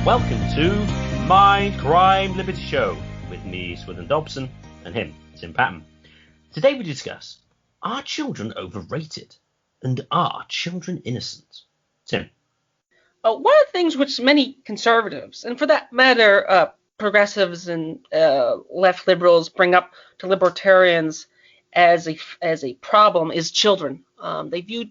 Welcome to Mindcrime Liberty Show with me, Swithin Dobson, and him, Tim Patton. Today we discuss, are children overrated? And are children innocent? Tim. One of the things which many conservatives, and for that matter, progressives and left liberals bring up to libertarians as a problem is children. They view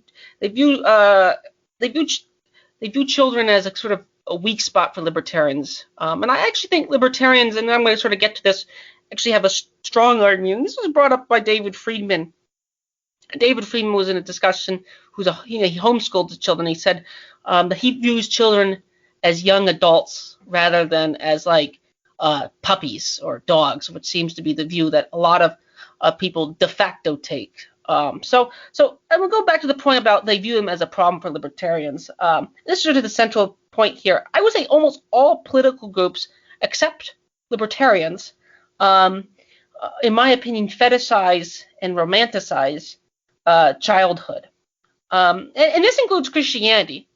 children as a sort of a weak spot for libertarians. And I actually think libertarians, and I'm going to sort of get to this, actually have a strong argument. This was brought up by David Friedman. David Friedman was in a discussion. He homeschooled his children. He said that he views children as young adults rather than as like puppies or dogs, which seems to be the view that a lot of people de facto take. So I'm going to go back to the point about they view them as a problem for libertarians. This is sort of the central point here. I would say almost all political groups, except libertarians, in my opinion, fetishize and romanticize childhood. And this includes Christianity.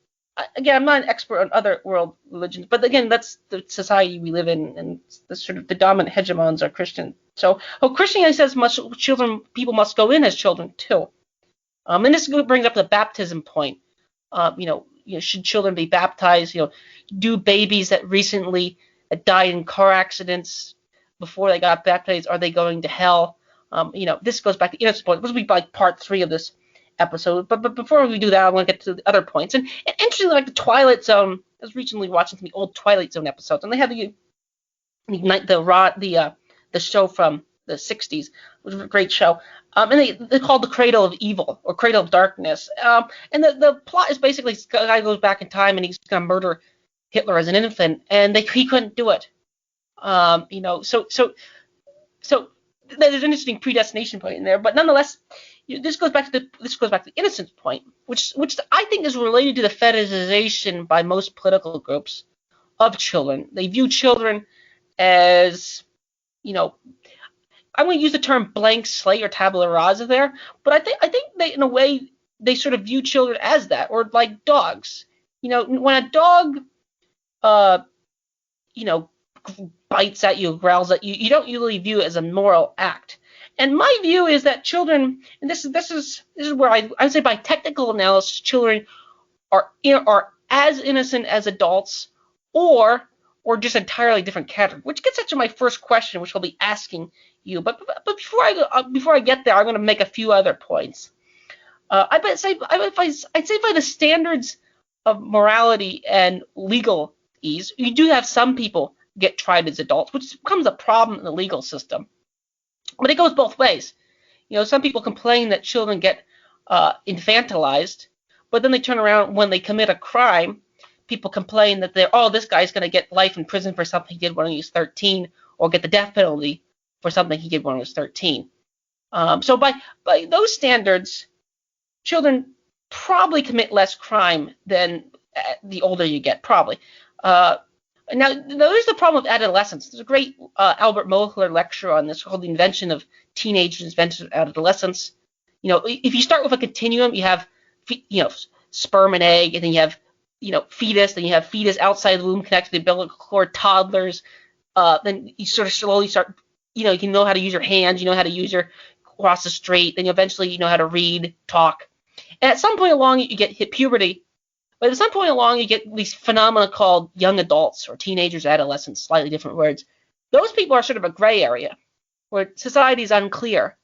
Again, I'm not an expert on other world religions, but again, that's the society we live in, and the sort of the dominant hegemons are Christian. So, Christianity says people must go in as children too. And this brings up the baptism point. Should children be baptized? Do babies that recently died in car accidents before they got baptized, are they going to hell? This goes back to the innocence point. This will be like part 3 of this episode. But before we do that, I want to get to the other points. And interestingly, like the Twilight Zone, I was recently watching some of the old Twilight Zone episodes, and they had the show from the 60s, which was a great show. And they called The Cradle of Evil or Cradle of Darkness. And the plot is basically this guy goes back in time and he's going to murder Hitler as an infant, and he couldn't do it. So there's an interesting predestination point in there, but nonetheless, this goes back to the innocence point, which I think is related to the fetishization by most political groups of children. They view children as, I'm going to use the term blank slate or tabula rasa there, but I think they, in a way, they sort of view children as that, or like dogs. When a dog, bites at you, growls at you, you don't usually view it as a moral act. And my view is that children, and this is where I would say by technical analysis, children are as innocent as adults, or just entirely different category. Which gets into my first question, which I'll be asking you. But before I get there, I'm going to make a few other points. I'd say by the standards of morality and legal ease, you do have some people get tried as adults, which becomes a problem in the legal system. But it goes both ways. Some people complain that children get infantilized, but then they turn around when they commit a crime. People complain that this guy's going to get life in prison for something he did when he was 13, or get the death penalty for something he did when he was 13. So by those standards, children probably commit less crime than the older you get, probably. Now, there's the problem of adolescence. There's a great Albert Mohler lecture on this called The Invention of Teenagers, Invention of Adolescence. If you start with a continuum, you have, sperm and egg, and then you have, fetus, then you have fetus outside the womb connected to the umbilical cord, toddlers. Then you sort of slowly start, you know how to use your hands, you know how to cross the street, then eventually you know how to read, talk. And at some point along, you hit puberty. But at some point along, you get these phenomena called young adults or teenagers, adolescents, slightly different words. Those people are sort of a gray area where society is unclear.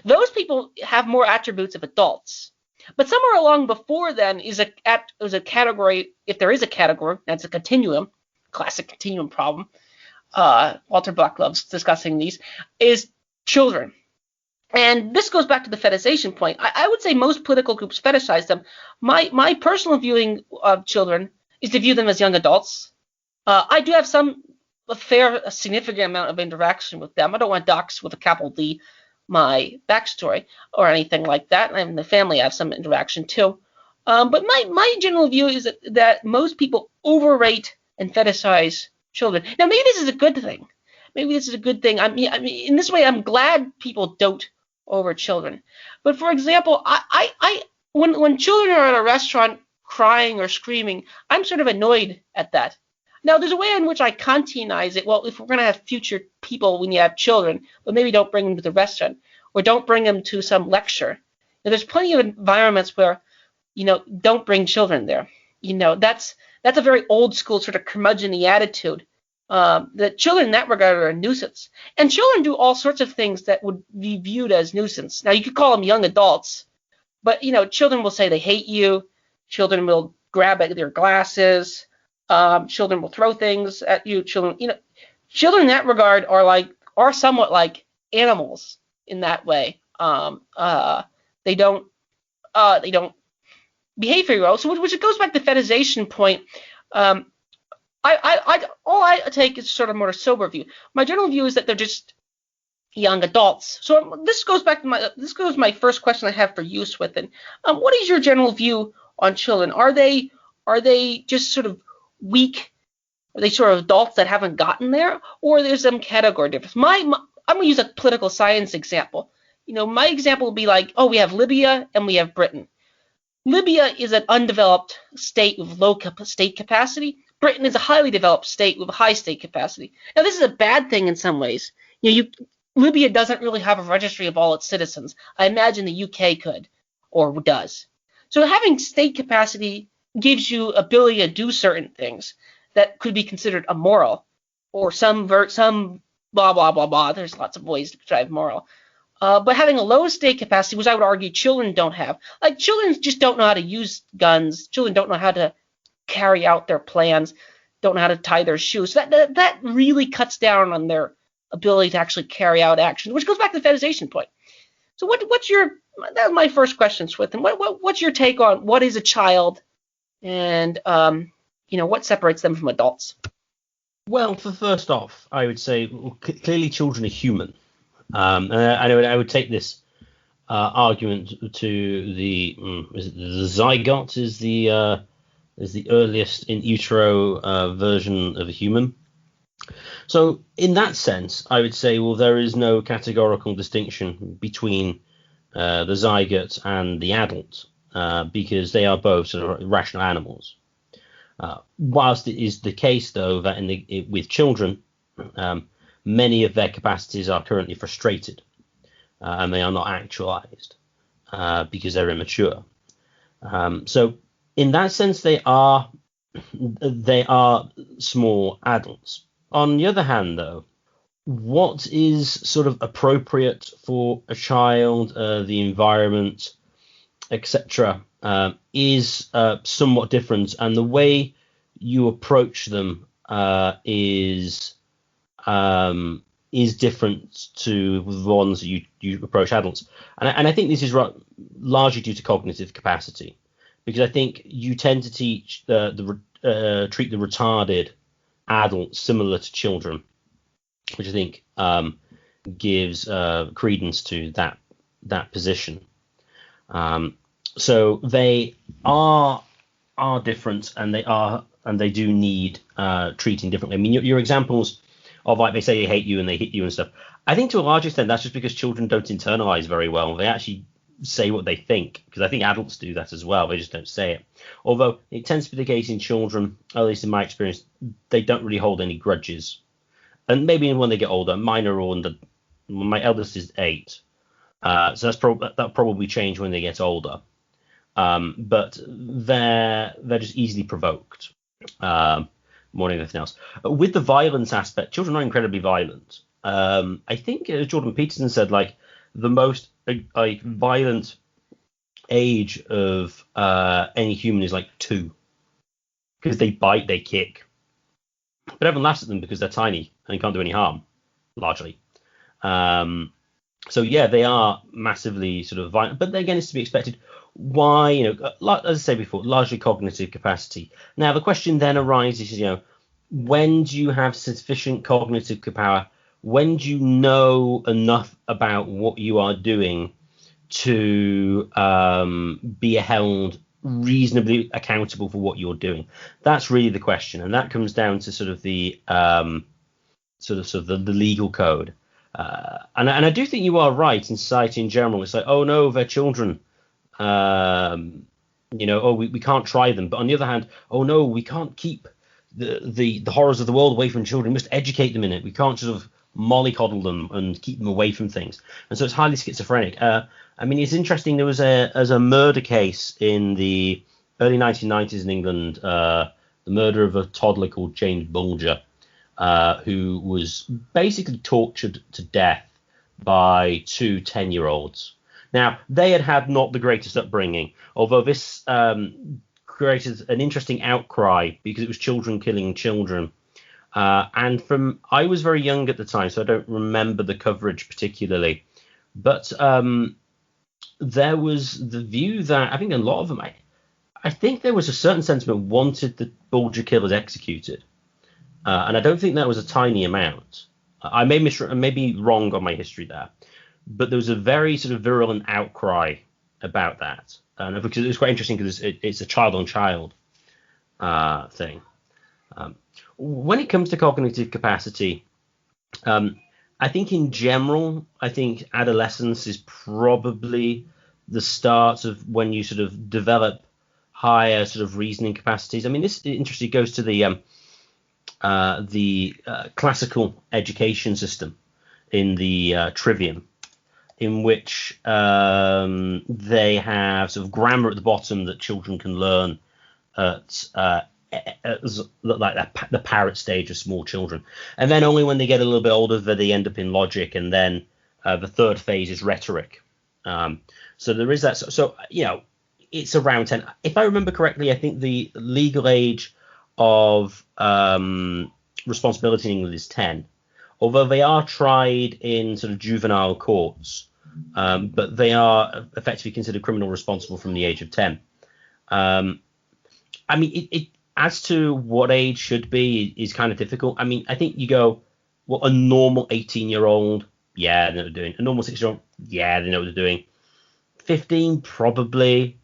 Those people have more attributes of adults. But somewhere along before then is a category, if there is a category, that's a continuum, classic continuum problem. Walter Block loves discussing these, is children. And this goes back to the fetishization point. I would say most political groups fetishize them. My personal viewing of children is to view them as young adults. I do have a significant amount of interaction with them. I don't want to dox with a capital D my backstory or anything like that. And in the family, I have some interaction too. But my general view is that most people overrate and fetishize children. Now, maybe this is a good thing. I mean, in this way, I'm glad people dote over children. But for example, when children are at a restaurant crying or screaming, I'm sort of annoyed at that. Now, there's a way in which I Kantianize it. Well, if we're going to have future people when you have children, but maybe don't bring them to the restaurant or don't bring them to some lecture. Now, there's plenty of environments where, don't bring children there. That's a very old school sort of curmudgeon-y attitude. That children in that regard are a nuisance. And children do all sorts of things that would be viewed as nuisance. Now, you could call them young adults, but, children will say they hate you. Children will grab at their glasses. Children will throw things at you. Children in that regard are somewhat like animals in that way. They don't behave very well. So, which it goes back to the fetishization point. All I take is sort of more a sober view. My general view is that they're just young adults. So this goes to my first question I have for you, Swithin. What is your general view on children? Are they just sort of weak? Are they sort of adults that haven't gotten there, or there's some category difference? I'm going to use a political science example. My example would be like, we have Libya and we have Britain. Libya is an undeveloped state with low state capacity. Britain is a highly developed state with a high state capacity. Now, this is a bad thing in some ways. Libya doesn't really have a registry of all its citizens. I imagine the UK could, or does. So having state capacity gives you ability to do certain things that could be considered immoral, or some blah, blah, blah, blah. There's lots of ways to drive moral. But having a low state capacity, which I would argue children don't have. Like, children just don't know how to use guns. Children don't know how to carry out their plans, don't know how to tie their shoes. So that really cuts down on their ability to actually carry out action, which goes back to the fetishization point. So that's my first question, Swithin. What's your take on what is a child, and what separates them from adults? Well, first off, I would say clearly children are human. And I would take this argument to the zygote is the earliest in utero version of a human. So in that sense, I would say, well, there is no categorical distinction between the zygote and the adult, because they are both sort of rational animals. Whilst it is the case, though, that with children, many of their capacities are currently frustrated, and they are not actualized because they're immature. So in that sense, they are small adults. On the other hand, though, what is sort of appropriate for a child, the environment, etc., is somewhat different, and the way you approach them is different to the ones that you approach adults. And I think this is largely due to cognitive capacity, because I think you tend to teach treat the retarded adults similar to children, which I think gives credence to that position. So they are different, and they do need treating differently. I mean, your examples of, like, they say they hate you and they hit you and stuff. I think to a large extent that's just because children don't internalize very well. They actually say what they think, because I think adults do that as well. They just don't say it. Although it tends to be the case in children, at least in my experience, they don't really hold any grudges. And maybe when they get older, mine are all under. My eldest is 8, so that'll probably change when they get older. But they're just easily provoked. More than anything else. With the violence aspect, children are incredibly violent. I think Jordan Peterson said, like, the most violent age of any human is like 2, because they bite, they kick, but everyone laughs at them because they're tiny and can't do any harm, largely. So yeah, they are massively sort of violent, but again, it's to be expected. Why? As I said before, largely cognitive capacity. Now the question then arises, when do you have sufficient cognitive power? When do you know enough about what you are doing to be held reasonably accountable for what you're doing? That's really the question, and that comes down to sort of the the legal code. And I do think you are right in society in general. It's like, oh no, they're children. We can't try them. But on the other hand, oh no, we can't keep the horrors of the world away from children. We must educate them in it. We can't sort of mollycoddle them and keep them away from things. And so it's highly schizophrenic. I mean, it's interesting. There was a murder case in the early 1990s in England, the murder of a toddler called James Bulger, who was basically tortured to death by two 10-year-olds. Now, they had not the greatest upbringing, although this created an interesting outcry because it was children killing children. And I was very young at the time, so I don't remember the coverage particularly. But there was the view that I think a lot of them, I think there was a certain sentiment wanted the Bulger killers executed. And I don't think that was a tiny amount. I may be wrong on my history there, but there was a very sort of virulent outcry about that. And because it was quite interesting because it's a child-on-child thing. When it comes to cognitive capacity, I think in general, adolescence is probably the start of when you sort of develop higher sort of reasoning capacities. I mean, this interestingly goes to the classical education system in the Trivium, in which they have sort of grammar at the bottom that children can learn at like the parrot stage of small children, and then only when they get a little bit older that they end up in logic, and then the third phase is rhetoric. So there is that. So it's around 10. If I remember correctly, I think the legal age of responsibility in England is 10, although they are tried in sort of juvenile courts, but they are effectively considered criminal responsible from the age of 10. I mean, it as to what age should be is kind of difficult. I mean, I think you go, well, a normal 18-year-old, yeah, they know what they're doing. A normal 6-year-old, yeah, they know what they're doing. 15, probably.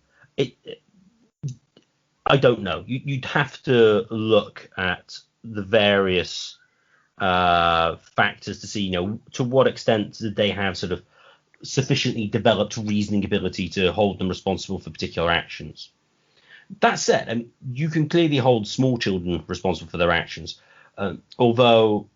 I don't know. You'd have to look at the various factors to see, to what extent did they have sort of sufficiently developed reasoning ability to hold them responsible for particular actions. That said, I mean, you can clearly hold small children responsible for their actions, although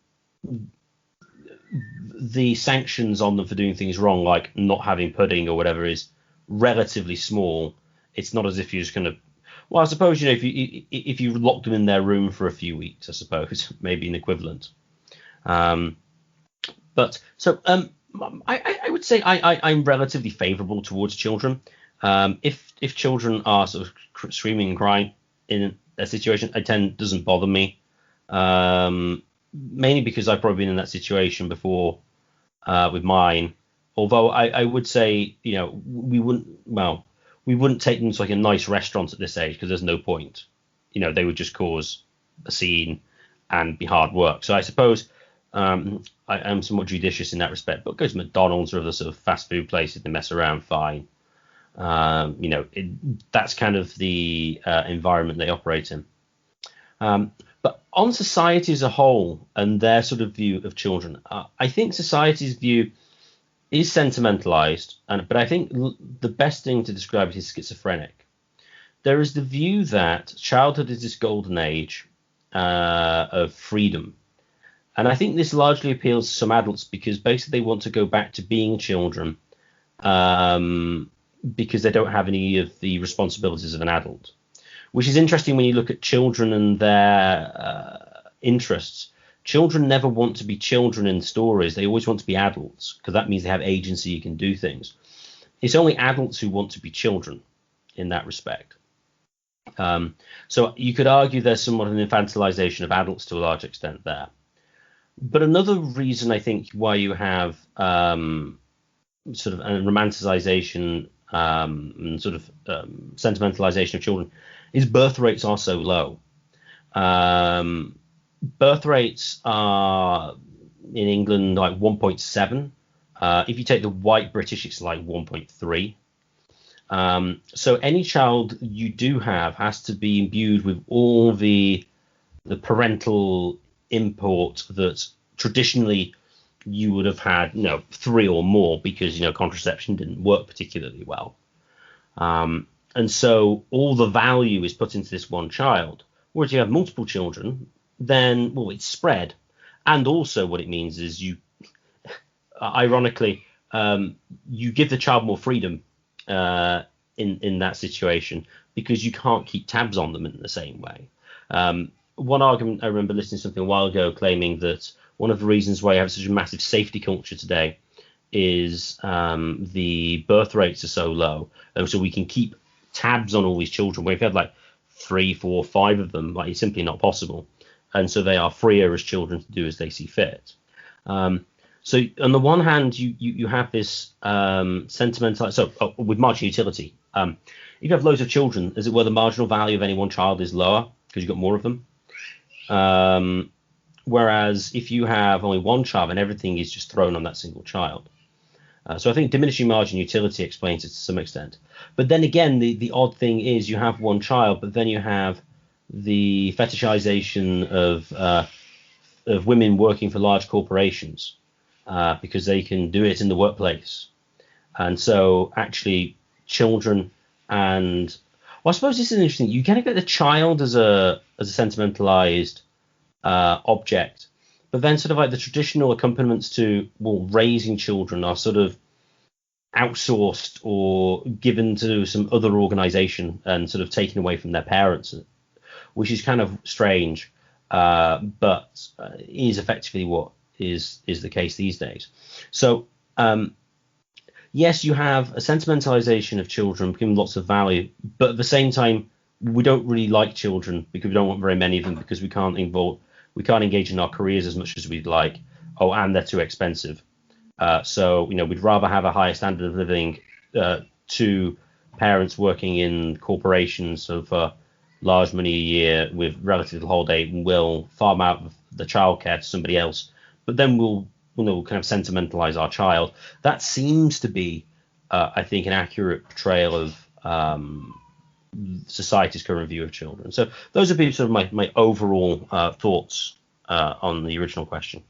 the sanctions on them for doing things wrong, like not having pudding or whatever, is relatively small. It's not as if you're just going to. Well, I suppose if you lock them in their room for a few weeks, I suppose maybe an equivalent. I would say I'm relatively favourable towards children. If children are sort of screaming and crying in a situation, doesn't bother me. Mainly because I've probably been in that situation before with mine. Although I would say, we wouldn't take them to like a nice restaurant at this age because there's no point. They would just cause a scene and be hard work. So I suppose I am somewhat judicious in that respect. But go to McDonald's or other sort of fast food places, they mess around fine. That's kind of the environment they operate in. But on society as a whole and their sort of view of children, I think society's view is sentimentalized, but I think the best thing to describe it is schizophrenic. There is the view that childhood is this golden age of freedom. And I think this largely appeals to some adults because basically they want to go back to being children because they don't have any of the responsibilities of an adult, which is interesting when you look at children and their interests. Children never want to be children in stories. They always want to be adults because that means they have agency, you can do things. It's only adults who want to be children in that respect. So you could argue there's somewhat an infantilization of adults to a large extent there. But another reason I think why you have sort of a romanticization and sort of sentimentalization of children is birth rates are so low. Birth rates are in England like 1.7. If you take the white British, it's like 1.3. So any child you do have has to be imbued with all the parental import that traditionally you would have had, 3 or more because, contraception didn't work particularly well. And so all the value is put into this one child. Whereas you have multiple children, then, well, it's spread. And also what it means is ironically, you give the child more freedom in that situation because you can't keep tabs on them in the same way. One argument I remember listening to something a while ago claiming that one of the reasons why you have such a massive safety culture today is the birth rates are so low, and so we can keep tabs on all these children. Where if you had like 3, 4, 5 of them, like it's simply not possible, and so they are freer as children to do as they see fit. So on the one hand, you have this sentimental. So with marginal utility, if you have loads of children, as it were, the marginal value of any one child is lower because you've got more of them. Whereas if you have only one child and everything is just thrown on that single child. So I think diminishing margin utility explains it to some extent. But then again, the odd thing is you have one child, but then you have the fetishization of women working for large corporations because they can do it in the workplace. And so actually children and, well, I suppose this is interesting. You kind of get the child as a sentimentalized object, but then sort of like the traditional accompaniments to, well, raising children are sort of outsourced or given to some other organization and sort of taken away from their parents, which is kind of strange, but is effectively what is the case these days. So yes, you have a sentimentalization of children, giving lots of value, but at the same time, we don't really like children because we don't want very many of them because we can't engage in our careers as much as we'd like. Oh, and they're too expensive. So we'd rather have a higher standard of living. To parents working in corporations for large money a year with relatively holiday will farm out the childcare to somebody else. But then we'll kind of sentimentalize our child. That seems to be, I think, an accurate portrayal of society's current view of children. So those would be sort of my overall thoughts on the original question.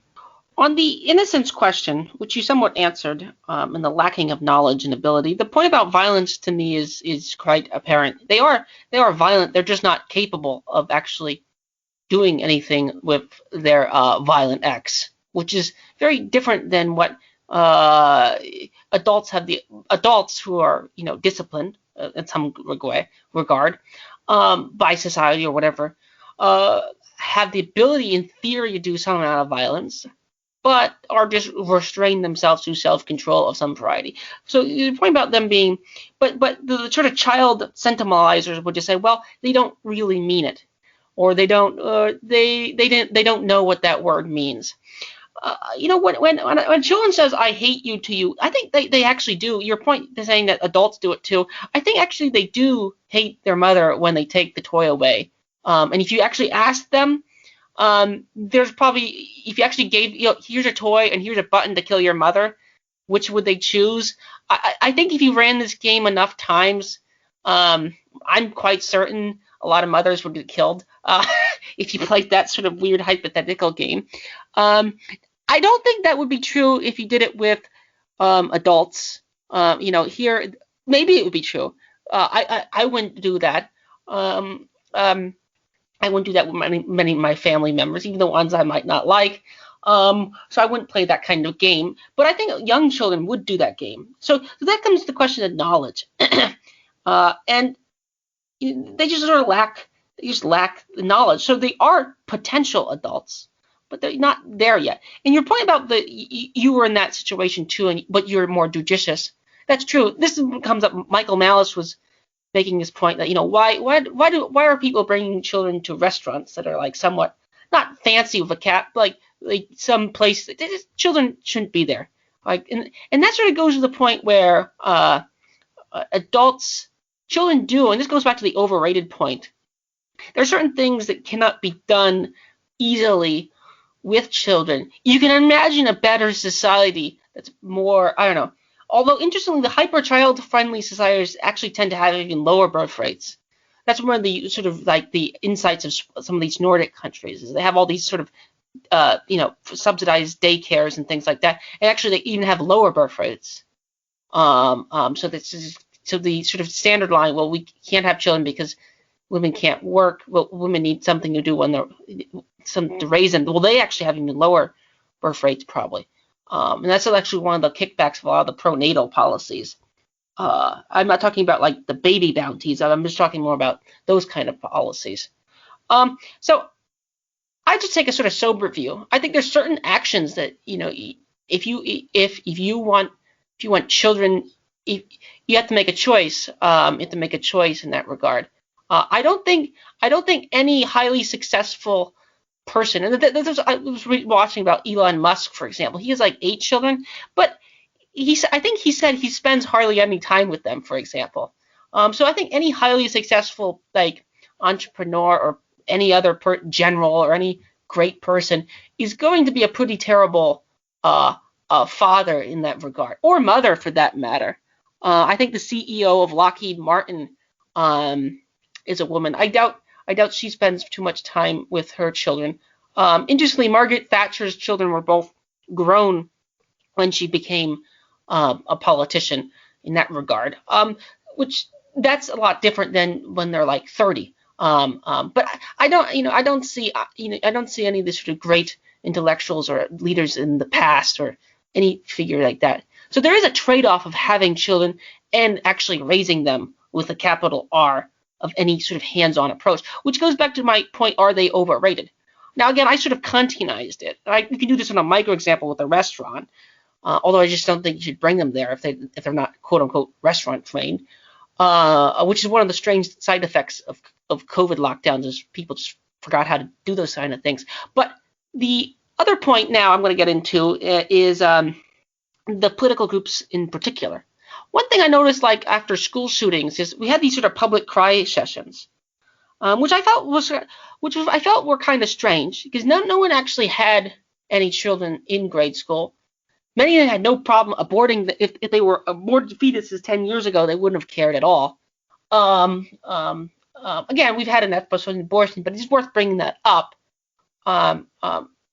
On the innocence question, which you somewhat answered, and the lacking of knowledge and ability, the point about violence to me is quite apparent. They are violent. They're just not capable of actually doing anything with their violent acts, which is very different than what adults who are disciplined in some regard by society or whatever have the ability in theory to do some amount of violence, but are just restraining themselves to self-control of some variety. So the point about them being, but the sort of child sentimentalizers would just say, well, they don't really mean it, or they don't know what that word means. When children says "I hate you" to you, I think they actually do. Your point to saying that adults do it too, I think actually they do hate their mother when they take the toy away. And if you actually ask them, there's probably, if you actually gave, here's a toy and here's a button to kill your mother, which would they choose? I think if you ran this game enough times, I'm quite certain a lot of mothers would get killed if you played that sort of weird hypothetical game. I don't think that would be true if you did it with adults. Here maybe it would be true. I wouldn't do that. I wouldn't do that with many of my family members, even the ones I might not like. So I wouldn't play that kind of game. But I think young children would do that game. So that comes to the question of knowledge, and they just sort of lack the knowledge. So they are potential adults, but they're not there yet. And your point about you were in that situation too, but you're more judicious. That's true. This comes up. Michael Malice was making this point that why are people bringing children to restaurants that are like somewhat not fancy with a cat, like some place children shouldn't be there. Like and that sort of goes to the point where children do, and this goes back to the overrated point. There are certain things that cannot be done easily with children. You can imagine a better society that's more, I don't know. Although, interestingly, the hyper-child-friendly societies actually tend to have even lower birth rates. That's one of the sort of like the insights of some of these Nordic countries, is they have all these sort of, subsidized daycares and things like that. And actually, they even have lower birth rates. So the sort of standard line, well, we can't have children because women can't work. Well, women need something to do when they're to raise them. Well, they actually have even lower birth rates probably, and that's actually one of the kickbacks of a lot of the pronatal policies. I'm not talking about like the baby bounties. I'm just talking more about those kind of policies. So I just take a sort of sober view. I think there's certain actions that if you want children, you have to make a choice. You have to make a choice in that regard. I don't think any highly successful person, and I was watching about Elon Musk, for example. He has like 8 children, but I think he said he spends hardly any time with them, for example. So I think any highly successful like entrepreneur or any other general or any great person is going to be a pretty terrible father in that regard, or mother for that matter. I think the CEO of Lockheed Martin is a woman. I doubt she spends too much time with her children. Interestingly, Margaret Thatcher's children were both grown when she became a politician in that regard, which that's a lot different than when they're like 30. But I don't see any of these sort of great intellectuals or leaders in the past or any figure like that. So there is a trade-off of having children and actually raising them with a capital R of any sort of hands-on approach, which goes back to my point: are they overrated? Now again, I sort of Kantianized it. You can do this in a micro example with a restaurant. Although I just don't think you should bring them there if they're not quote unquote restaurant trained, which is one of the strange side effects of COVID lockdowns is people just forgot how to do those kind of things. But the other point now I'm going to get into is the political groups in particular. One thing I noticed, like after school shootings, is we had these sort of public cry sessions, which I felt were kind of strange because no one actually had any children in grade school. Many of them had no problem aborting. If they were aborted fetuses 10 years ago, they wouldn't have cared at all. Again, we've had an episode on abortion, but it's worth bringing that up. And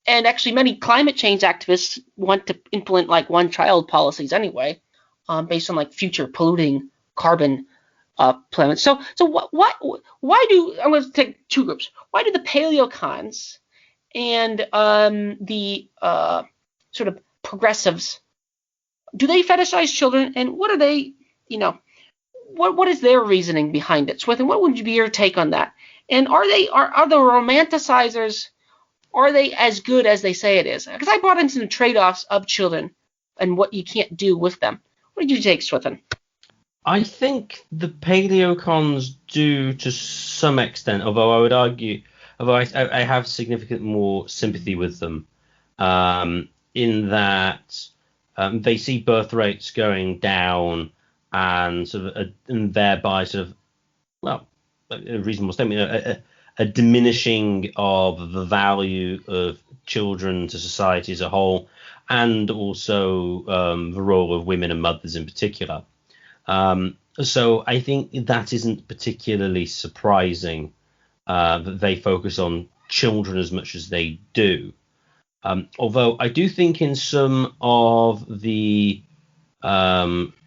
actually, many climate change activists want to implement like one-child policies anyway, based on like future polluting carbon planets. So why do I'm going to take 2 groups? Why do the paleocons and the sort of progressives, do they fetishize children, and what are they, what is their reasoning behind it? Swithin, what would be your take on that? And are the romanticizers, are they as good as they say it is? Because I brought into the trade-offs of children and what you can't do with them. What did you take, Swithin? I think the paleocons do to some extent, although I would argue, I have significant more sympathy with them, in that they see birth rates going down and and thereby a reasonable statement, a diminishing of the value of children to society as a whole, and also the role of women and mothers in particular. So I think that isn't particularly surprising that they focus on children as much as they do. Although I do think in some of the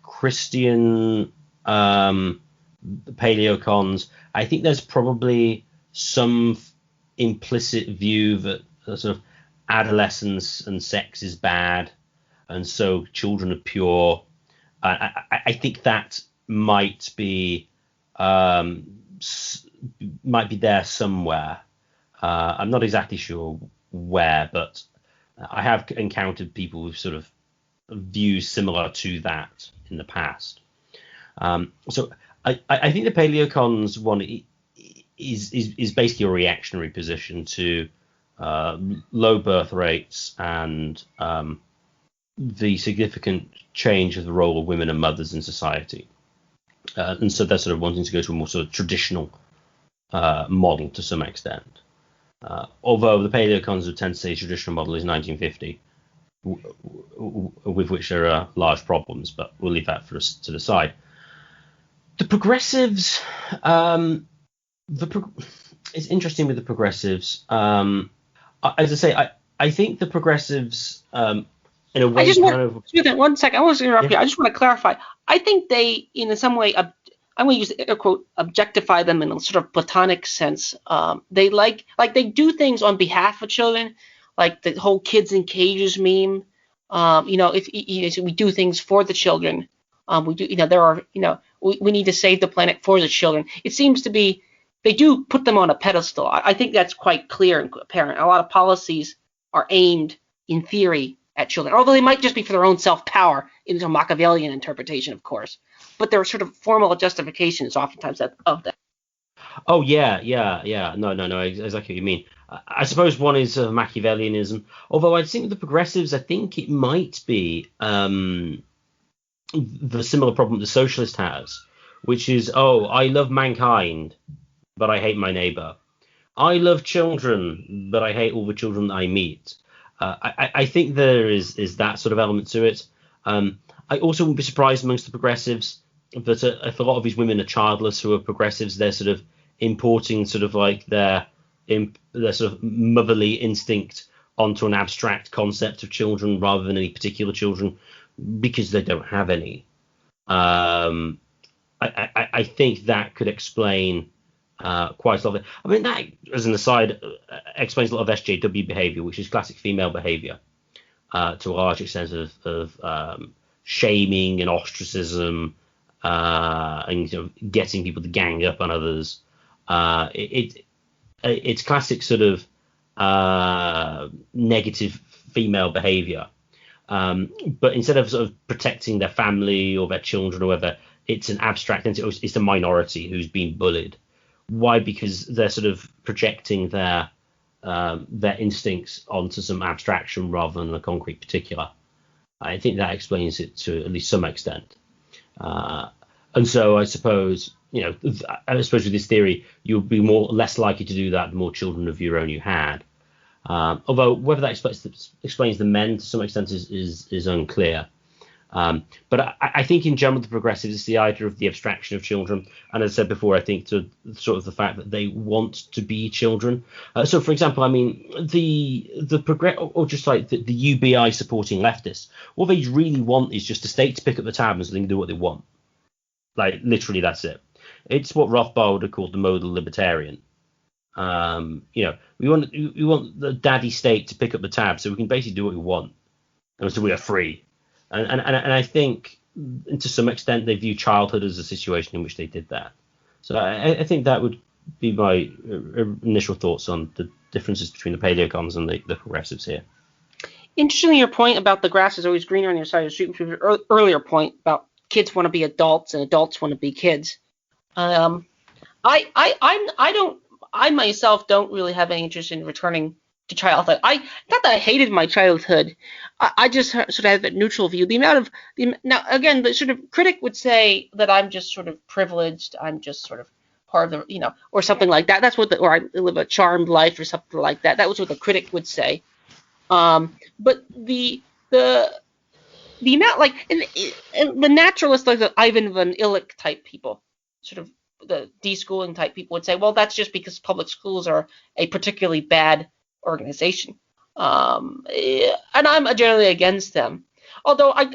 Christian paleocons, I think there's probably some implicit view that sort of adolescence and sex is bad, and so children are pure. I think that might be there somewhere. I'm not exactly sure where, but I have encountered people with sort of views similar to that in the past. So I think the paleocons one is basically a reactionary position to low birth rates and the significant change of the role of women and mothers in society. And so they're sort of wanting to go to a more sort of traditional model to some extent. Although the paleocons would tend to say traditional model is 1950, with which there are large problems, but we'll leave that to the side. The progressives, it's interesting with the progressives. As I say, I think the progressives, in a way, One second, I want to interrupt you. I just want to clarify. I think they, in some way, I'm going to use air quote, objectify them in a sort of platonic sense. They like they do things on behalf of children, like the whole kids in cages meme. If we do things for the children, we do. There are. We need to save the planet for the children. It seems to be they do put them on a pedestal. I think that's quite clear and apparent. A lot of policies are aimed, in theory, at children, although they might just be for their own self-power, into a Machiavellian interpretation, of course. But there are sort of formal justifications oftentimes of that. Oh yeah. No. Exactly what you mean. I suppose one is Machiavellianism. Although I think with the progressives, I think it might be the similar problem the socialist has, which is, oh, I love mankind, but I hate my neighbor. I love children, but I hate all the children that I meet. I think there is that sort of element to it. I also wouldn't be surprised amongst the progressives that if a lot of these women are childless who are progressives, they're sort of importing sort of like their sort of motherly instinct onto an abstract concept of children rather than any particular children because they don't have any. I think that could explain quite a lot of it. I mean, that, as an aside, explains a lot of SJW behavior, which is classic female behavior to a large extent of shaming and ostracism and getting people to gang up on others. It's classic sort of negative female behavior. But instead of sort of protecting their family or their children or whatever, it's an abstract entity. It's a minority who's been bullied. Why? Because they're sort of projecting their instincts onto some abstraction rather than a concrete particular. I think that explains it to at least some extent. And so I suppose, with this theory, you'll be less likely to do that the more children of your own you had. Although whether that explains the men to some extent is unclear. But I think in general the progressives is the idea of the abstraction of children, and as I said before, I think to sort of the fact that they want to be children. So, for example, I mean the progress or just like the UBI supporting leftists, what they really want is just the state to pick up the tab and so they can do what they want. Like literally, that's it. It's what Rothbard would have called the modal libertarian. We want the daddy state to pick up the tab so we can basically do what we want, and so we are free. And I think to some extent they view childhood as a situation in which they did that. So I think that would be my initial thoughts on the differences between the paleocons and the progressives here. Interestingly, your point about the grass is always greener on your side of the street, which was your earlier point about kids want to be adults and adults want to be kids. I myself don't really have any interest in returning to childhood. Not that I hated my childhood. I just sort of have a neutral view. Now again, the sort of critic would say that I'm just sort of privileged. I'm just sort of part of the, or something like that. That's what or I live a charmed life or something like that. That was what the critic would say. But the amount, like, the naturalists, like the Ivan van Illich type people, sort of the deschooling type people would say, well, that's just because public schools are a particularly bad organization, and I'm generally against them. Although I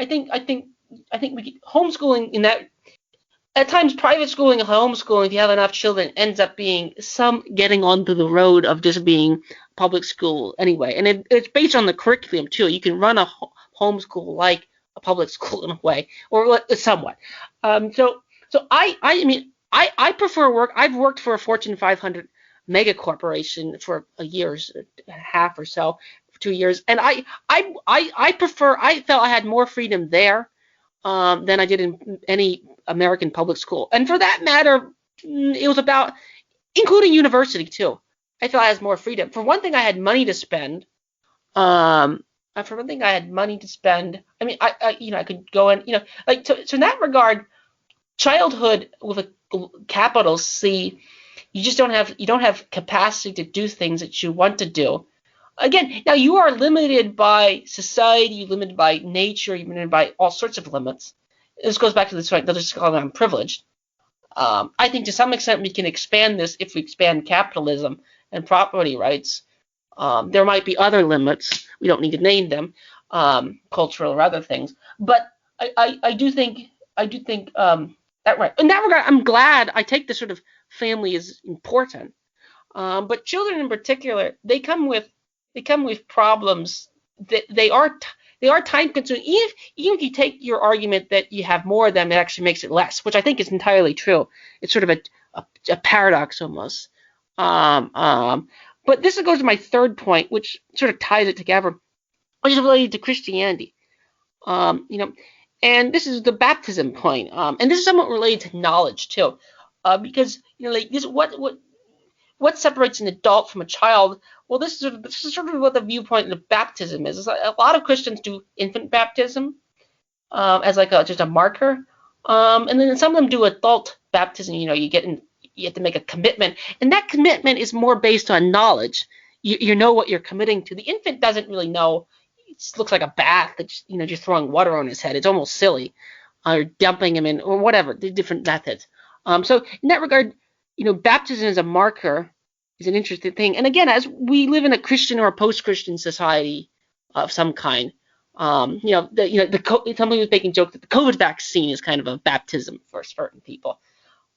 think homeschooling in that at times private schooling and homeschooling, if you have enough children, ends up being some getting onto the road of just being public school anyway, and it's based on the curriculum too. You can run a homeschool like a public school in a way, or somewhat. So I prefer work. I've worked for a Fortune 500 mega corporation for a year and a half or so, for 2 years, and I prefer. I felt I had more freedom there than I did in any American public school, and for that matter, it was about, including university too. I felt I had more freedom. For one thing, I had money to spend. I mean, I could go in, so in that regard, childhood with a capital C, you don't have capacity to do things that you want to do. Again, now you are limited by society, you're limited by nature, you're limited by all sorts of limits. This goes back to this point, just calling I'm privileged. I think to some extent we can expand this if we expand capitalism and property rights. There might be other limits. We don't need to name them, cultural or other things. But I do think That right. In that regard, I'm glad. I take the sort of family is important. But children in particular, they come with problems that they are time consuming. Even if you take your argument that you have more of them, it actually makes it less, which I think is entirely true. It's sort of a paradox almost. Um, um, but this goes to my third point, which sort of ties it together, which is related to Christianity. You know, and this is the baptism point. And this is somewhat related to knowledge too, because like this, what separates an adult from a child? Well, this is sort of what the viewpoint of baptism is. It's like a lot of Christians do infant baptism as like just a marker, and then some of them do adult baptism. You have to make a commitment, and that commitment is more based on knowledge. You know what you're committing to. The infant doesn't really know. It just looks like a bath that just throwing water on his head. It's almost silly, or dumping him in, or whatever. There's different methods. So in that regard, baptism as a marker is an interesting thing. And again, as we live in a Christian or a post-Christian society of some kind, somebody was making a joke that the COVID vaccine is kind of a baptism for certain people.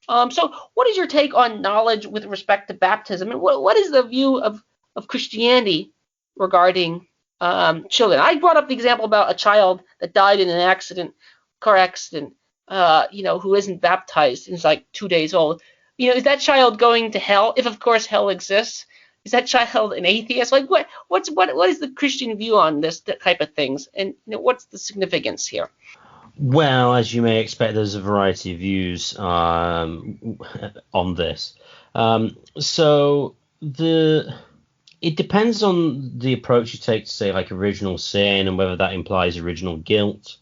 So what is your take on knowledge with respect to baptism, and what is the view of Christianity regarding children? I brought up the example about a child that died in an car accident, who isn't baptized and is like 2 days old. Is that child going to hell? If of course hell exists, is that child an atheist? Like what is the Christian view on this type of things, and what's the significance here? Well, as you may expect, there's a variety of views on this. So it depends on the approach you take to say like original sin and whether that implies original guilt.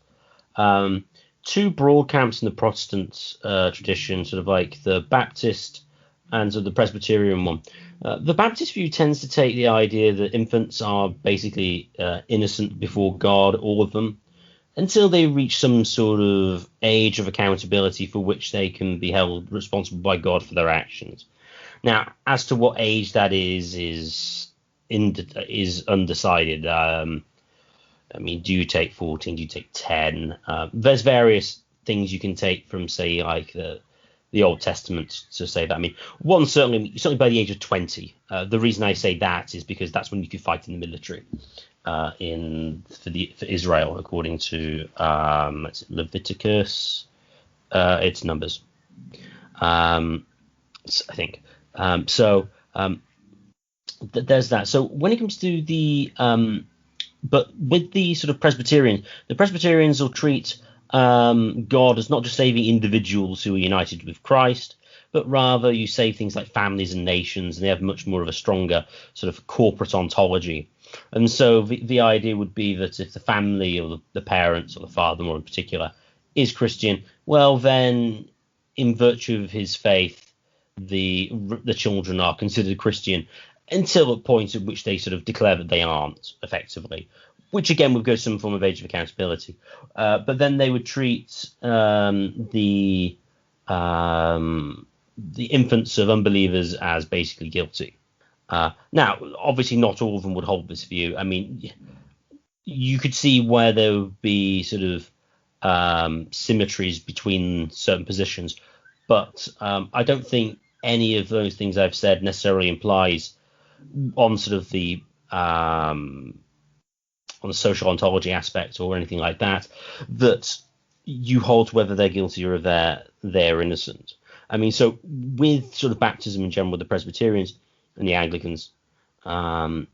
Two broad camps in the Protestant tradition, sort of like the Baptist and sort of the Presbyterian one. The Baptist view tends to take the idea that infants are basically innocent before God, all of them, until they reach some sort of age of accountability for which they can be held responsible by God for their actions. Now, as to what age that is undecided. Do you take 14? Do you take 10? There's various things you can take from, say, like the Old Testament to say that. One certainly by the age of 20. The reason I say that is because that's when you could fight in the military for Israel, according to Leviticus. It's Numbers, I think. There's that. So when it comes to the but with the sort of the Presbyterians will treat God as not just saving individuals who are united with Christ, but rather you save things like families and nations, and they have much more of a stronger sort of corporate ontology. And so the idea would be that if the family or the parents or the father more in particular is Christian, well then in virtue of his faith, the children are considered Christian until a point at which they sort of declare that they aren't, effectively, which again would go some form of age of accountability. But then they would treat the infants of unbelievers as basically guilty. Now, obviously, not all of them would hold this view. You could see where there would be sort of symmetries between certain positions, but I don't think any of those things I've said necessarily implies on sort of the on the social ontology aspect or anything like that you hold whether they're guilty or they're innocent. So with sort of baptism in general, the Presbyterians and the Anglicans, or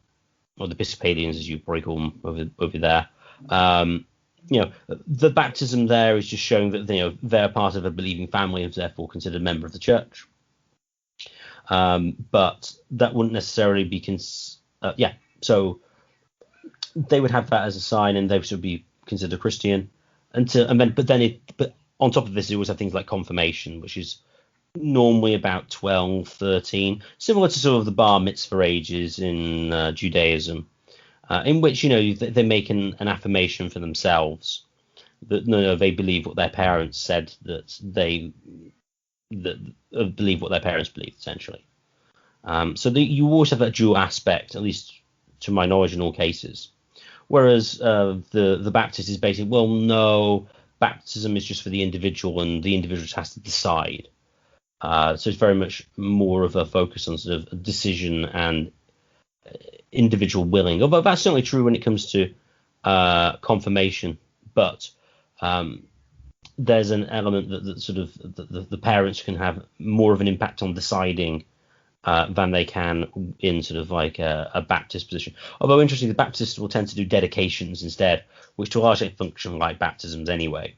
the Episcopalians, as you probably call them over there, the baptism there is just showing that they're part of a believing family and therefore considered a member of the church. But that wouldn't necessarily be so they would have that as a sign, and they should be considered Christian. But on top of this, you always have things like confirmation, which is normally about 12, 13, similar to sort of the bar mitzvah ages in Judaism, in which they make an affirmation for themselves that they believe what their parents said, believe what their parents believed, essentially. You always have that dual aspect, at least to my knowledge, in all cases. Whereas the Baptist is basically, well, no, baptism is just for the individual, and the individual just has to decide. So it's very much more of a focus on sort of decision and individual willing. Although that's certainly true when it comes to confirmation, but there's an element that sort of the parents can have more of an impact on deciding than they can in sort of like a Baptist position. Although interestingly, the Baptists will tend to do dedications instead, which to a large extent function like baptisms anyway.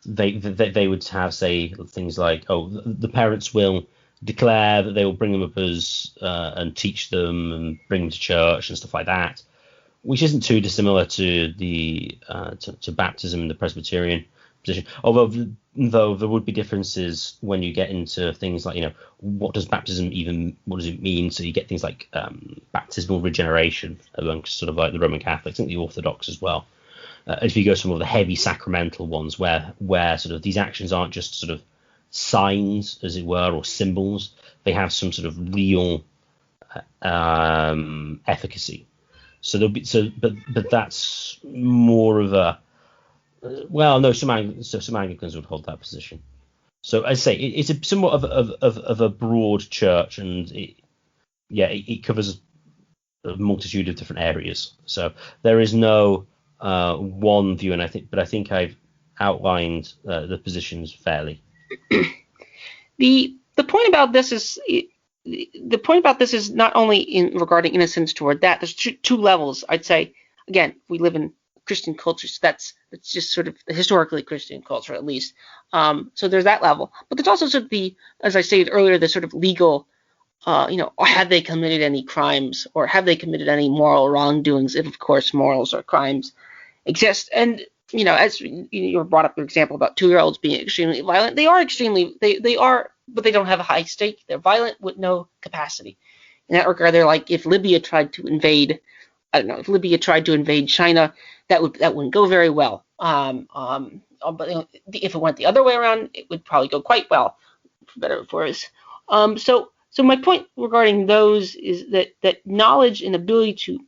They would have, say, things like, the parents will declare that they will bring them up as and teach them and bring them to church and stuff like that, which isn't too dissimilar to the to baptism in the Presbyterian position. Although though there would be differences when you get into things like, what does it mean? So you get things like baptismal regeneration amongst sort of like the Roman Catholics and the Orthodox as well. If you go some of the heavy sacramental ones where sort of these actions aren't just sort of signs, as it were, or symbols, they have some sort of real efficacy. So but that's more of a some Anglicans would hold that position. So I say it's a somewhat of a broad church, and it covers a multitude of different areas. So there is no one view, and I think I've outlined the positions fairly. The point about this is not only regarding innocence toward that. There's two levels, I'd say. Again, we live in Christian culture, so that's just sort of historically Christian culture, at least. So there's that level, but there's also sort of as I stated earlier, the sort of legal, have they committed any crimes, or have they committed any moral wrongdoings? If of course morals or crimes exist. And as you brought up your example about 2-year-olds being extremely violent, they are, but they don't have a high stake. They're violent with no capacity. In that regard, they're like if Libya tried to invade China, that wouldn't go very well. But if it went the other way around, it would probably go quite well, for better or for worse. So my point regarding those is that knowledge and ability to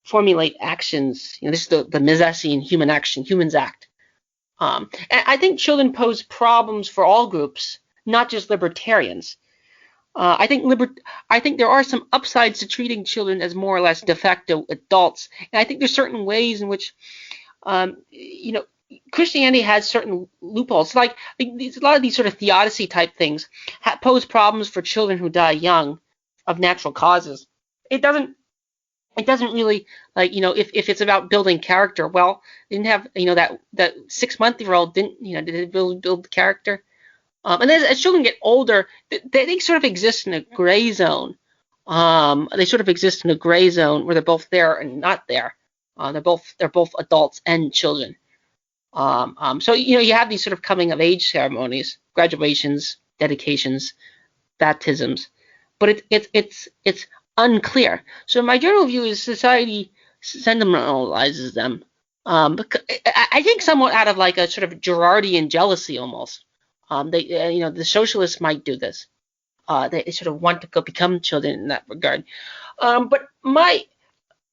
formulate actions. This is the Misesian human action, humans act. And I think children pose problems for all groups, not just libertarians. I think there are some upsides to treating children as more or less de facto adults, and I think there's certain ways in which, Christianity has certain loopholes. Like a lot of these sort of theodicy type things pose problems for children who die young of natural causes. It doesn't really, if it's about building character. Well, they didn't have that 6-month-year-old did it build character. And as children get older, they sort of exist in a gray zone. They sort of exist in a gray zone where they're both there and not there. They're both adults and children. So you have these sort of coming of age ceremonies, graduations, dedications, baptisms, but it's unclear. So my general view is society sentimentalizes them. I think somewhat out of like a sort of Girardian jealousy almost. The socialists might do this. They sort of want to become children in that regard. But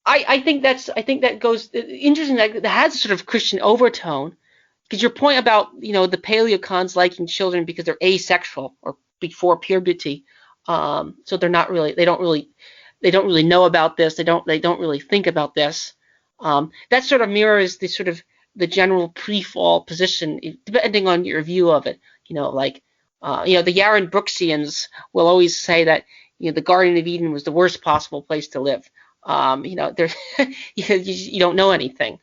I think that goes interesting. That has a sort of Christian overtone, because your point about the paleocons liking children because they're asexual or before puberty, so they're not really they don't really know about this. They don't really think about this. That sort of mirrors the general pre-fall position, depending on your view of it. The Yaron Brooksians will always say that the Garden of Eden was the worst possible place to live. You don't know anything.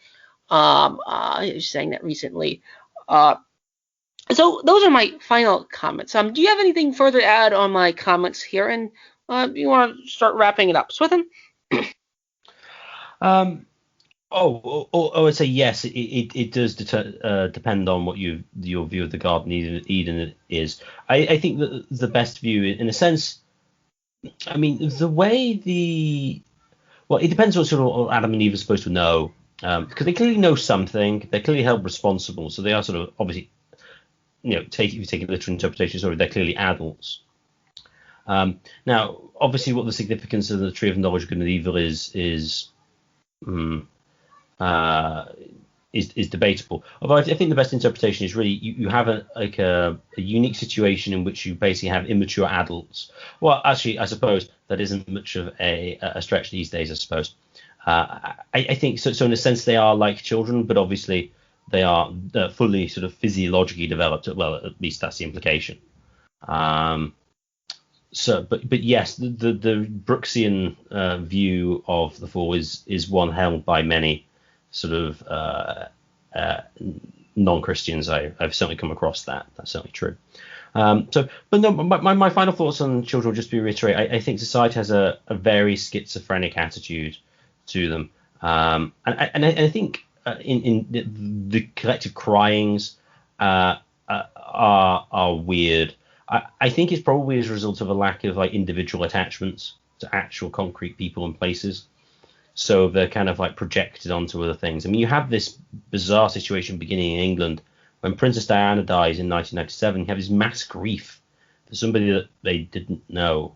I was saying that recently. So those are my final comments. Do you have anything further to add on my comments here? And you want to start wrapping it up, Swithin? I would say yes. It does depend on what your view of the Garden of Eden is. I think that the best view, in a sense, I mean, the way it depends what sort of Adam and Eve are supposed to know, because they clearly know something. They're clearly held responsible, so they are sort of obviously, if you take a literal interpretation, they're clearly adults. Now, obviously, what the significance of the tree of knowledge of good and evil is is debatable. Although I think the best interpretation is really you have a unique situation in which you basically have immature adults. Well, actually, I suppose that isn't much of a stretch these days. I suppose. I think so. So in a sense, they are like children, but obviously they are fully sort of physiologically developed. Well, at least that's the implication. But yes, the Brooksian view of the fall is one held by many sort of non-Christians. I've certainly come across that. That's certainly true. But no, my final thoughts on children will just be reiterate. I think society has a very schizophrenic attitude to them, and I think in the collective cryings are weird. I think it's probably as a result of a lack of like individual attachments to actual concrete people and places. So they're kind of like projected onto other things. I mean, you have this bizarre situation beginning in England when Princess Diana dies in 1997. You have this mass grief for somebody that they didn't know.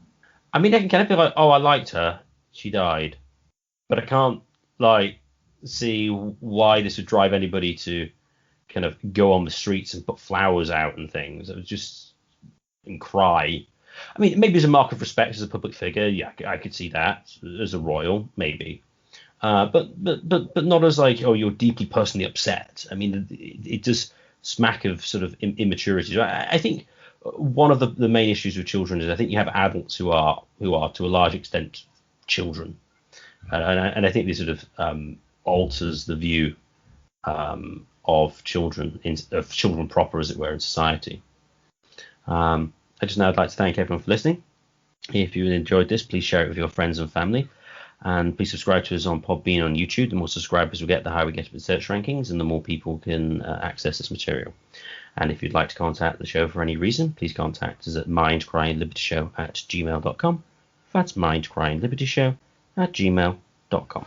I mean, I can kind of be like, oh, I liked her, she died, but I can't like see why this would drive anybody to kind of go on the streets and put flowers out and things. It was just and cry. I mean, maybe as a mark of respect as a public figure, yeah, I could see that as a royal, maybe. But not as like, oh, you're deeply personally upset. I mean, it does smack of sort of immaturity. I think one of the main issues with children is I think you have adults who are to a large extent children, and I think this sort of alters the view of children proper, as it were, in society. I just now would like to thank everyone for listening. If you enjoyed this, please share it with your friends and family. And please subscribe to us on Podbean on YouTube. The more subscribers we get, the higher we get in the search rankings, and the more people can access this material. And if you'd like to contact the show for any reason, please contact us at mindcrimelibertyshow@gmail.com. That's mindcrimelibertyshow@gmail.com.